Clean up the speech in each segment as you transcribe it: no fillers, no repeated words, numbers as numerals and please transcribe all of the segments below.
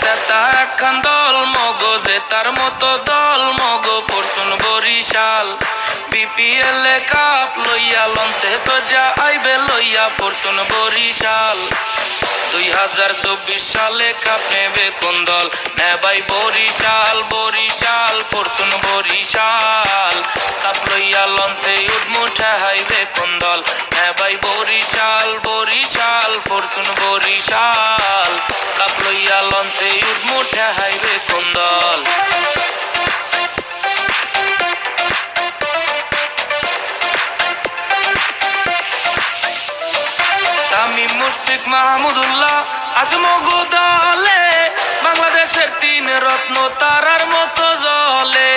সেতা একখান দল মগো জেতার মতো দল মগো পরশুন বরিশাল বিপিএল এ কাপ লইয়া লঞ্চে সজ্জা আইবে লইয়া পরশুন বরিশাল 2024 সালে কাপ নেবে কোন দল নেবাই বরিশাল বরিশাল পরশুন বরিশাল কাপ লইয়া লঞ্চে উঠমুঠে হাইবে কোন দল নেবাই বরিশাল বরিশাল পরশুন বরিশাল কাপ লইয়া লঞ্চে উঠমুঠে হাইবে কোন দল শামীম মুশফিক মাহমুদুল্লাহ আসমগো দলে বাংলাদেশের 3 রত্ন তারার মতো জ্বলে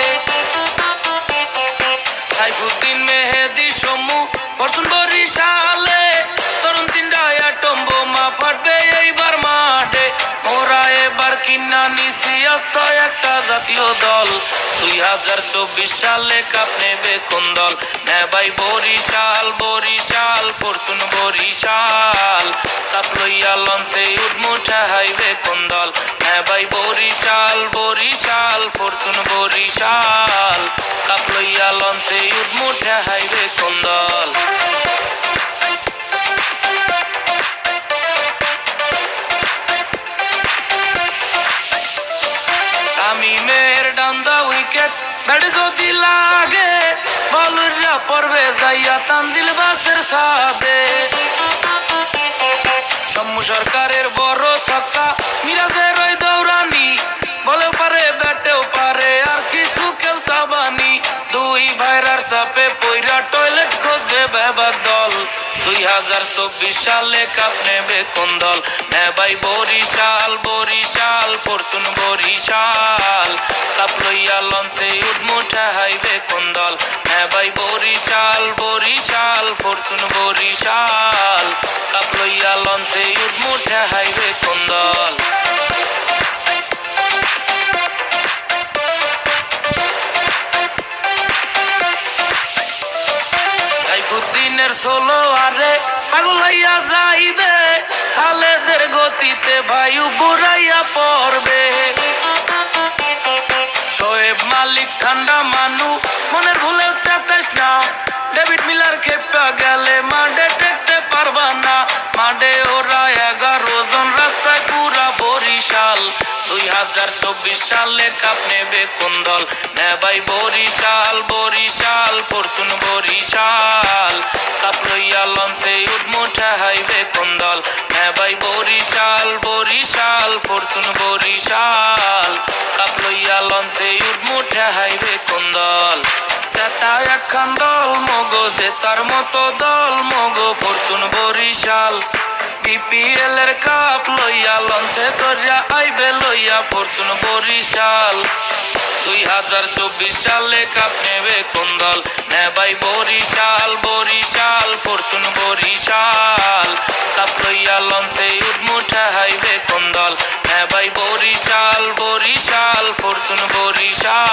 সাইফুদ্দিন মেহেদী সমু পরশুন বরিশালে তরুণ 3টা অ্যাটম বোমা ফাটবে এইবার মাঠে ওরা এবার কিনা নিছি আস্ত একটা জাতীয় দল 2024 সালে কাপ নেবে কোন দল নেবাই বরিশাল বরিশাল পরশুন বরিশাল কাপ লইয়া লঞ্চে উঠমুঠে হাইবে কোন দল নেবাই বরিশাল বরিশাল পরশুন বরিশাল কাপ লইয়া লঞ্চে উঠমুঠে হাইবে কোন দল শামীমের ডান্দা উইকেট ব্যাটে যদি লাগে বলুরা পড়বে যাইয়া তানজিল বাসের সাথে সম্মু সরকারের বড় ছক্কা মিরাজের ওই দৌড়ানি বলেও পারে ব্যাটেও পারে আর কিছু কেউ সাবানি দুই ভাইরার চাপে পইরা টয়লেট খসবে বেবাক দল 2024 সালে কাপ নেবে কোন দল নেবাই বরিশাল বরিশাল পরশুন বরিশাল কাপ লইয়া লঞ্চে উঠমুঠে হাইবে কোন দল নেবাই বরিশাল বরিশাল পরশুন বরিশাল কাপ লইয়া লঞ্চে উঠমুঠে হাইবে কোন দল সাইফুদ্দিনের 16 আরে পাগল হইয়া যাইবে খালেদের গতিতে ভাইউ বুড়াইয়া পড়বে শোয়েব মালিক ঠান্ডা মানু মনের ভুলেও চাতাস না ডেভিড মিলার খেপা গেলে মাঠে টেকতে পারবা না মাঠে ওরা 11 জন রাস্তায় পুরা বরিশাল 2024 সালে কাপ নেবে কোন দল নেবাই বরিশাল বরিশাল পরশুন বরিশাল কাপ লইয়া লঞ্চে উঠমুঠে হাইবে কোন দল নেবাই বরিশাল বরিশাল পরশুন বরিশাল কাপ লইয়া লঞ্চে উঠমুঠে হাইবে কোন দল সেতা একখান দল মগো জেতার মতো দল মগো পরশুন বরিশাল বিপিএল এর কাপ লইয়া লঞ্চে সরিয়া আইবে লইয়া পরশুন বরিশাল 2024 সালে কাপ নেবে কোন দল নেবাই বরিশাল বরিশাল পরশুন বরিশাল কাপ লইয়া লঞ্চে উঠমুঠে হাইবে কোন দল নেবাই বরিশাল বরিশাল পরশুন বরিশাল